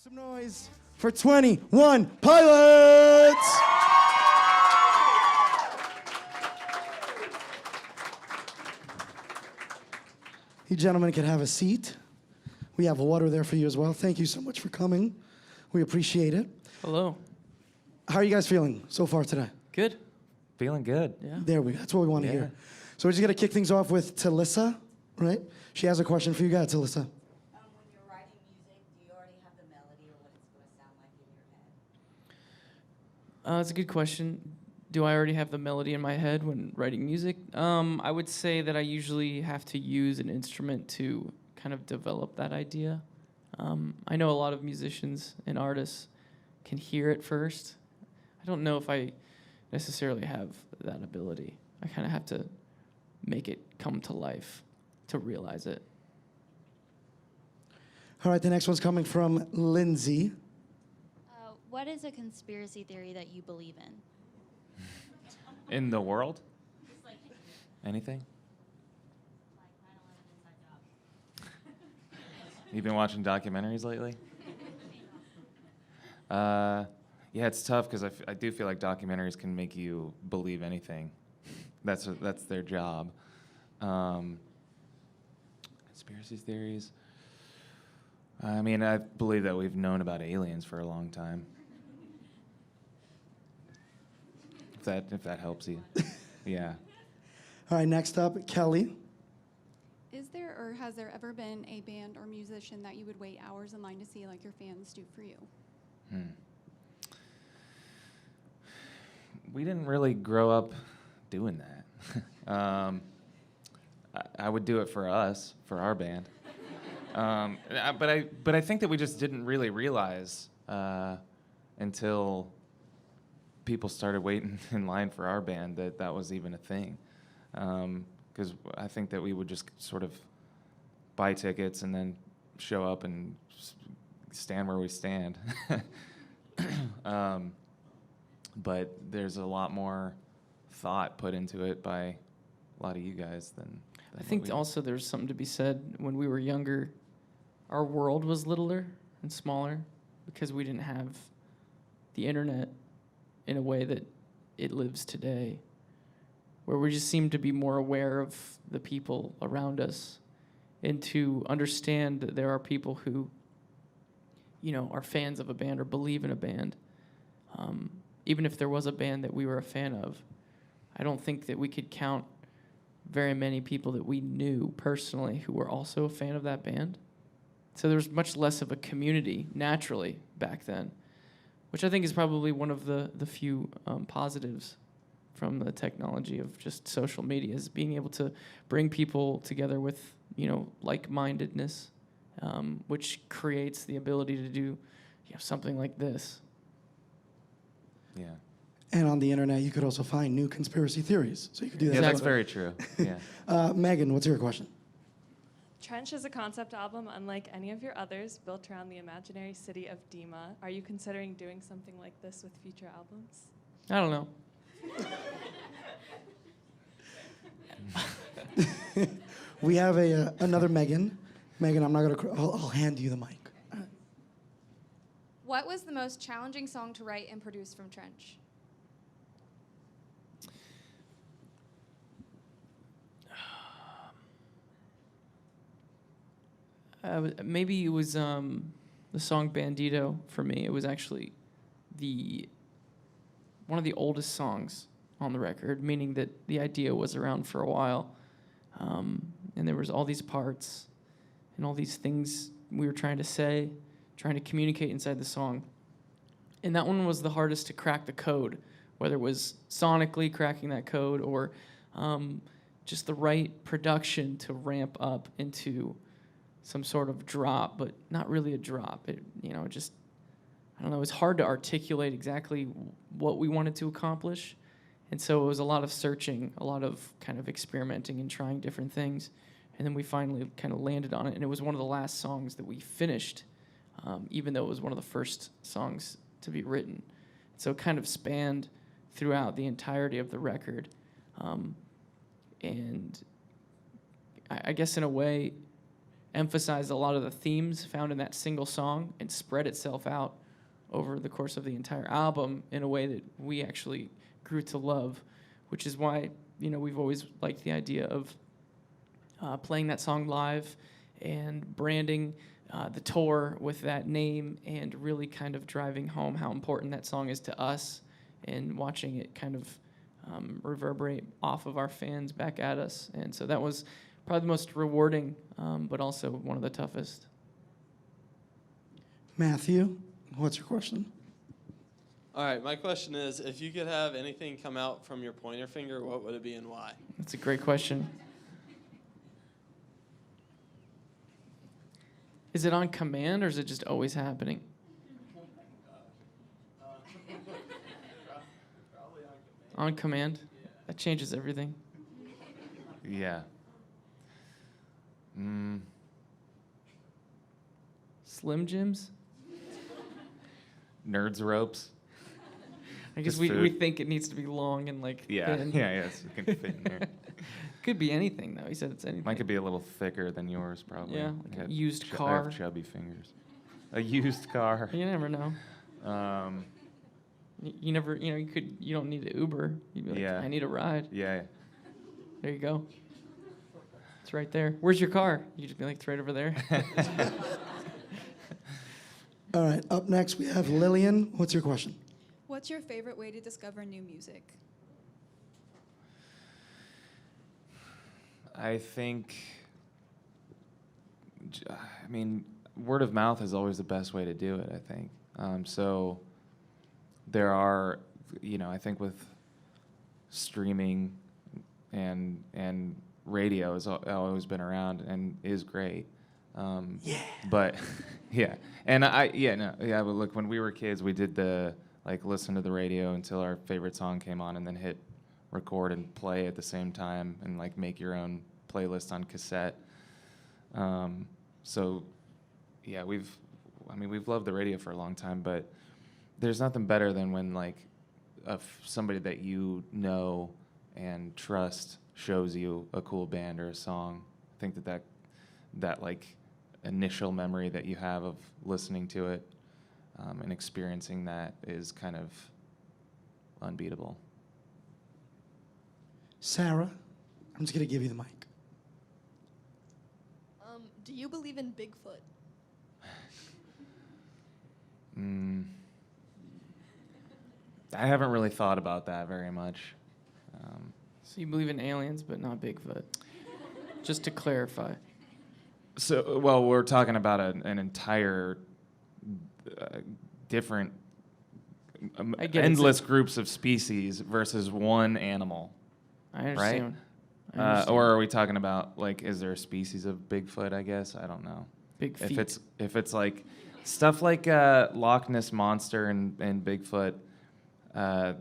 Some noise for 21 Pilots! You gentlemen can have a seat. We have water there for you as well. Thank you so much for coming. We appreciate it. Hello. How are you guys feeling so far today? Good. Feeling good. Yeah. There we go. That's what we want to hear. So we're just going to kick things off with Talissa, right? She has a question for you guys, Talissa. When you're writing music, do you already have the melody or what it's going to sound like in your head? That's a good question. Do I already have the melody in my head when writing music? I would say that I usually have to use an instrument to kind of develop that idea. I know a lot of musicians and artists can hear it first. I don't know if I necessarily have that ability. I kind of have to make it come to life to realize it. All right, the next one's coming from Lindsay. What is a conspiracy theory that you believe in? In the world? Anything? You've been watching documentaries lately? Yeah, it's tough because I do feel like documentaries can make you believe anything. That's their job. Conspiracy theories. I mean, I believe that we've known about aliens for a long time. If that helps you. Yeah. All right, next up, Kelly. Is there or has there ever been a band or musician that you would wait hours in line to see like your fans do for you? We didn't really grow up doing that. I would do it for us, for our band. But I think that we just didn't really realize until people started waiting in line for our band that was even a thing. Because I think that we would just sort of buy tickets and then show up and stand where we stand. But there's a lot more thought put into it by a lot of you guys than I think also there's something to be said. When we were younger, our world was littler and smaller because we didn't have the internet in a way that it lives today, where we just seem to be more aware of the people around us and to understand that there are people who, are fans of a band or believe in a band. Even if there was a band that we were a fan of, I don't think that we could count very many people that we knew personally who were also a fan of that band. So there was much less of a community naturally back then, which I think is probably one of the few positives from the technology of just social media, is being able to bring people together with, like-mindedness, which creates the ability to do something like this. Yeah. And on the internet, you could also find new conspiracy theories. So you could do that. Yeah, that's very true. Yeah. Megan, what's your question? Trench is a concept album unlike any of your others, built around the imaginary city of Dima. Are you considering doing something like this with future albums? I don't know. We have another Megan. Megan, I'm not gonna. I'll hand you the mic. What was the most challenging song to write and produce from Trench? Maybe it was the song Bandito for me. It was actually one of the oldest songs on the record, meaning that the idea was around for a while. And there was all these parts and all these things we were trying to say, trying to communicate inside the song. And that one was the hardest to crack the code, whether it was sonically cracking that code or just the right production to ramp up into some sort of drop, but not really a drop. It just, I don't know, it was hard to articulate exactly what we wanted to accomplish. And so it was a lot of searching, a lot of kind of experimenting and trying different things. And then we finally kind of landed on it. And it was one of the last songs that we finished, even though it was one of the first songs to be written. So it kind of spanned throughout the entirety of the record. And I guess in a way, emphasize a lot of the themes found in that single song and spread itself out over the course of the entire album in a way that we actually grew to love, which is why, you know, we've always liked the idea of playing that song live and branding the tour with that name and really kind of driving home how important that song is to us and watching it kind of reverberate off of our fans back at us. And so that was probably the most rewarding, but also one of the toughest. Matthew, what's your question? All right, my question is, if you could have anything come out from your pointer finger, what would it be and why? That's a great question. Is it on command or is it just always happening? On command? That changes everything. Yeah. Slim Jims? Nerds ropes. I guess Just we food. think it needs to be long and like thin. Yes, you can fit in there. Could be anything though. He said it's anything. Mine could be a little thicker than yours, probably. Yeah, I like a got used I car. have chubby fingers. A used car. You never know. Um, You never, you know, you don't need an Uber. You'd be like, Yeah. I need a ride. yeah. There you go. It's right there. Where's your car? You just be like, it's right over there. All right, up next we have Lillian. What's your question? What's your favorite way to discover new music? I think, I mean, word of mouth is always the best way to do it, I think. So there are, you know, I think with streaming and radio has always been around and is great. Yeah. But, yeah. And but look, when we were kids, we did listen to the radio until our favorite song came on and then hit record and play at the same time and like make your own playlist on cassette. So yeah, we've loved the radio for a long time, but there's nothing better than when like somebody that you know and trust shows you a cool band or a song. I think that like initial memory that you have of listening to it and experiencing that is kind of unbeatable. Sarah, I'm just going to give you the mic. Do you believe in Bigfoot? I haven't really thought about that very much. So you believe in aliens, but not Bigfoot. Just to clarify. So, well, we're talking about an entire different, I get it. endless groups of species versus one animal, I understand. right? I understand. Or are we talking about like, is there a species of Bigfoot? I guess I don't know. Big feet. If it's like stuff like Loch Ness monster and Bigfoot,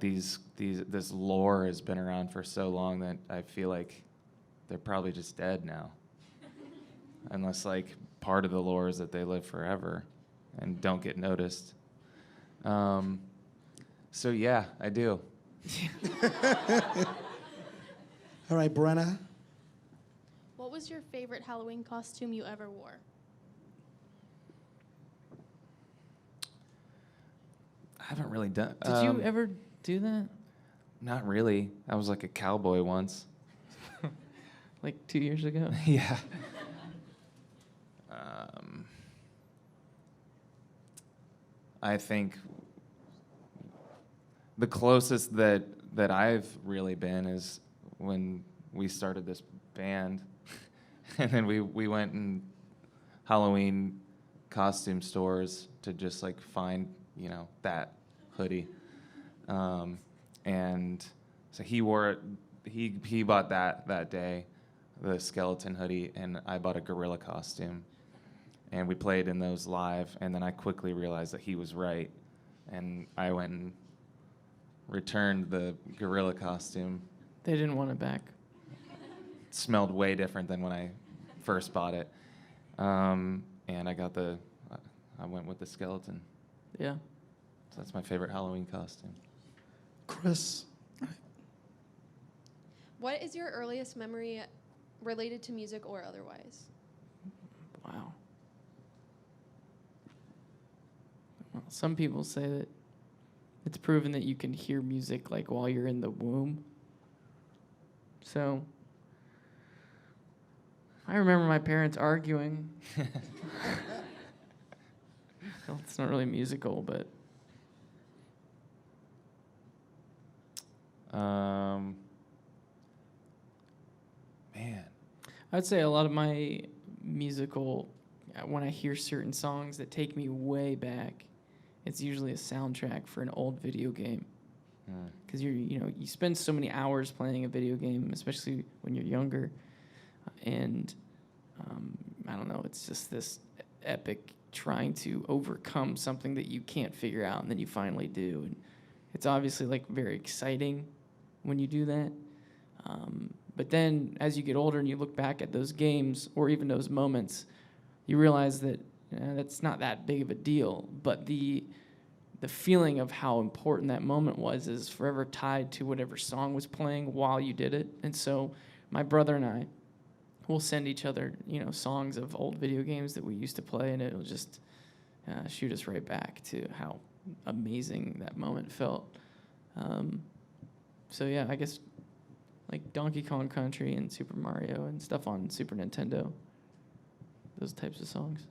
this lore has been around for so long that I feel like they're probably just dead now. Unless like part of the lore is that they live forever and don't get noticed. So yeah, I do. All right, Brenna. What was your favorite Halloween costume you ever wore? I haven't really done. Did you ever do that? Not really. I was like a cowboy once. Like 2 years ago? Yeah. I think the closest that I've really been is when we started this band, and then we went in Halloween costume stores to just like find, you know, that hoodie, and so he wore it. He bought that day, the skeleton hoodie, and I bought a gorilla costume. And we played in those live, and then I quickly realized that he was right. And I went and returned the gorilla costume. They didn't want it back. It smelled way different than when I first bought it. And I went with the skeleton. Yeah. So that's my favorite Halloween costume. Chris. What is your earliest memory related to music or otherwise? Wow. Well, some people say that it's proven that you can hear music like while you're in the womb. So I remember my parents arguing. Well, it's not really musical, but Man. I'd say a lot of my musical, when I hear certain songs that take me way back, it's usually a soundtrack for an old video game. Because you spend so many hours playing a video game, especially when you're younger, and I don't know, it's just this epic trying to overcome something that you can't figure out, and then you finally do. And it's obviously like very exciting when you do that. But then as you get older and you look back at those games or even those moments, you realize that that's not that big of a deal. But the feeling of how important that moment was is forever tied to whatever song was playing while you did it. And so my brother and I will send each other, songs of old video games that we used to play, and it'll just shoot us right back to how amazing that moment felt. So yeah, I guess like Donkey Kong Country and Super Mario and stuff on Super Nintendo. Those types of songs.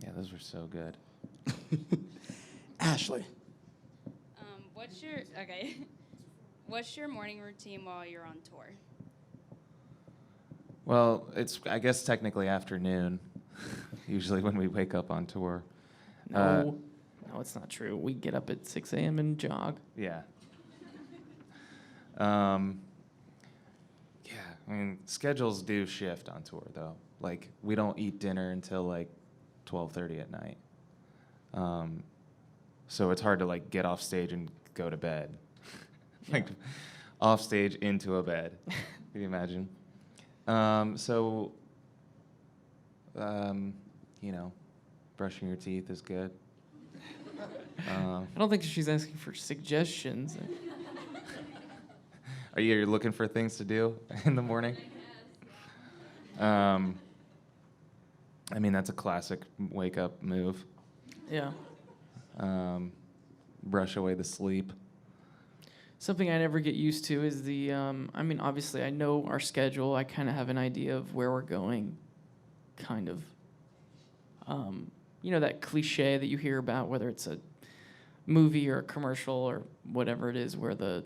Yeah, those were so good. Ashley. What's your morning routine while you're on tour? Well, it's, I guess, technically afternoon, usually when we wake up on tour. No, it's not true. We get up at 6 a.m. and jog. Yeah. Yeah, I mean, schedules do shift on tour, though. Like, we don't eat dinner until, like, 12:30 at night. So it's hard to, like, get off stage and go to bed. Like, off stage into a bed. Can you imagine? Brushing your teeth is good. I don't think she's asking for suggestions. Are you looking for things to do in the morning? I mean, that's a classic wake-up move. Yeah. Brush away the sleep. Something I never get used to is obviously I know our schedule. I kind of have an idea of where we're going, kind of. That cliche that you hear about, whether it's a movie or a commercial or whatever it is, where the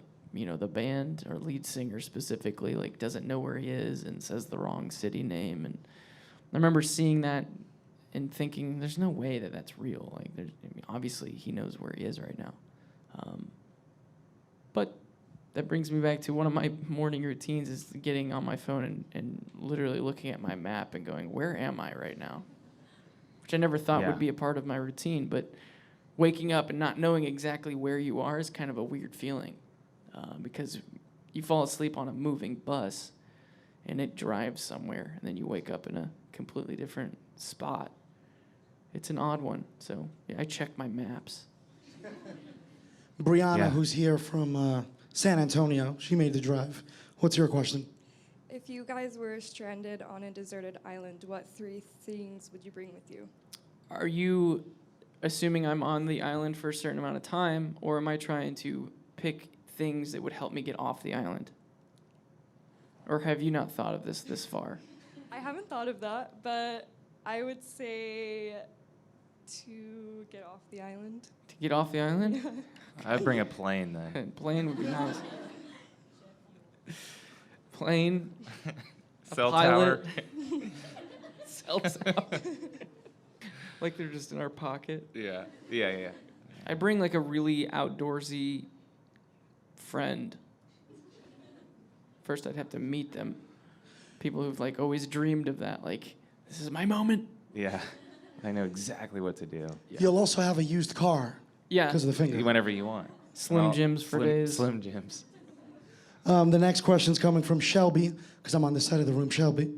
band or lead singer specifically, like, doesn't know where he is and says the wrong city name. And I remember seeing that and thinking, there's no way that that's real. Like, obviously he knows where he is right now. But that brings me back to one of my morning routines is getting on my phone and literally looking at my map and going, where am I right now? Which I never thought would be a part of my routine, but waking up and not knowing exactly where you are is kind of a weird feeling, because you fall asleep on a moving bus and it drives somewhere, and then you wake up in a completely different spot. It's an odd one, so yeah, I check my maps. Brianna, who's here from San Antonio, she made the drive. What's your question? If you guys were stranded on a deserted island, what 3 things would you bring with you? Are you assuming I'm on the island for a certain amount of time, or am I trying to pick things that would help me get off the island? Or have you not thought of this far? I haven't thought of that, but I would say to get off the island. To get off the island? I'd bring a plane then. Plane would be nice. Plane. Cell tower. Cell tower. Like they're just in our pocket. Yeah. I bring like a really outdoorsy friend. First, I'd have to meet them. People who've like always dreamed of that. Like, this is my moment. Yeah. I know exactly what to do. Yeah. You'll also have a used car. Yeah. Because of the finger. Whenever you want. Slim Jims for days. Slim Jims. The next question's coming from Shelby, because I'm on this side of the room. Shelby.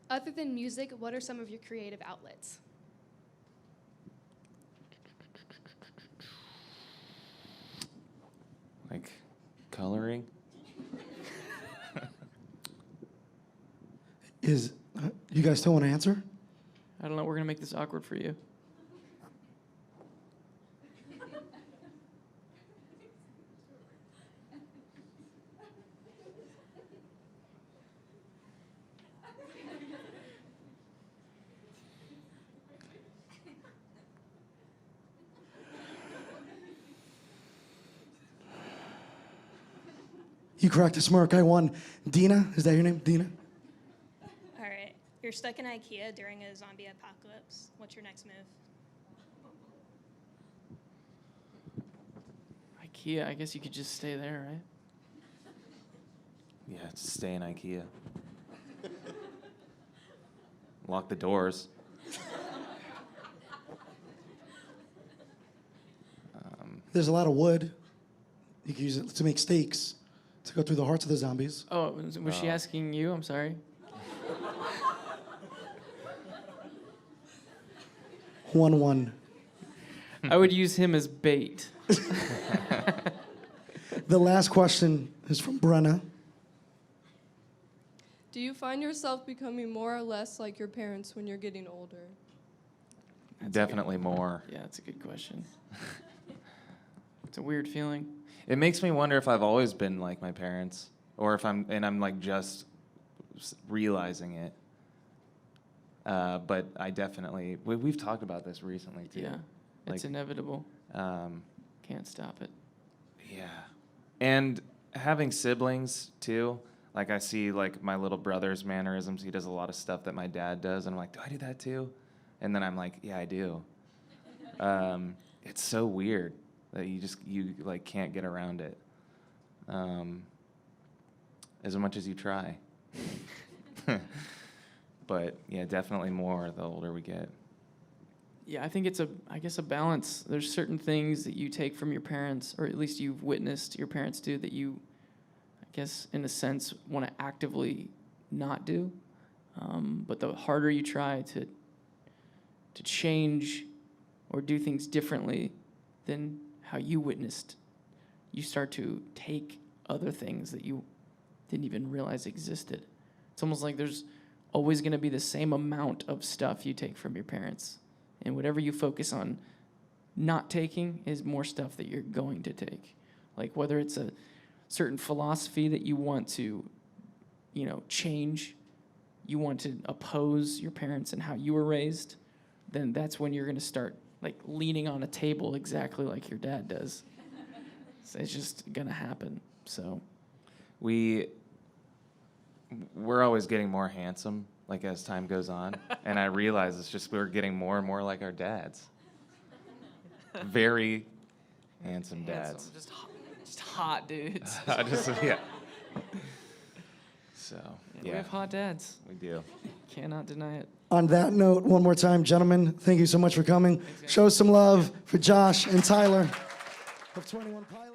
Other than music, what are some of your creative outlets? Like coloring. You guys still want to answer? I don't know. We're gonna make this awkward for you. You cracked a smirk. I won. Dina, is that your name? Dina? All right. You're stuck in IKEA during a zombie apocalypse. What's your next move? IKEA. I guess you could just stay there, right? Yeah, stay in IKEA. Lock the doors. There's a lot of wood. You can use it to make steaks, to go through the hearts of the zombies. Oh, was she asking you? I'm sorry. 1-1. I would use him as bait. The last question is from Brenna. Do you find yourself becoming more or less like your parents when you're getting older? Definitely more. Yeah, that's a good question. It's a weird feeling. It makes me wonder if I've always been like my parents, or if I'm like just realizing it. But I definitely we've talked about this recently too. Yeah, it's Like, inevitable. Can't stop it. Yeah, and having siblings too. Like I see like my little brother's mannerisms. He does a lot of stuff that my dad does, and I'm like, do I do that too? And then I'm like, yeah, I do. It's so weird that you like can't get around it. As much as you try. But yeah, definitely more the older we get. Yeah, I think it's a balance. There's certain things that you take from your parents, or at least you've witnessed your parents do, that you, I guess, in a sense, want to actively not do. But the harder you try to change or do things differently than how you witnessed, you start to take other things that you didn't even realize existed. It's almost like there's always going to be the same amount of stuff you take from your parents. And whatever you focus on not taking is more stuff that you're going to take. Like whether it's a certain philosophy that you want to, change, you want to oppose your parents and how you were raised, then that's when you're going to start like leaning on a table exactly like your dad does. So it's just going to happen. So We're always getting more handsome, like as time goes on, and I realize it's just we're getting more and more like our dads. Very handsome dads. Just hot dudes. Yeah. So We have hot dads. we do. Cannot deny it. On that note, one more time, gentlemen, thank you so much for coming. Show some love for Josh and Tyler of 21 Pilots.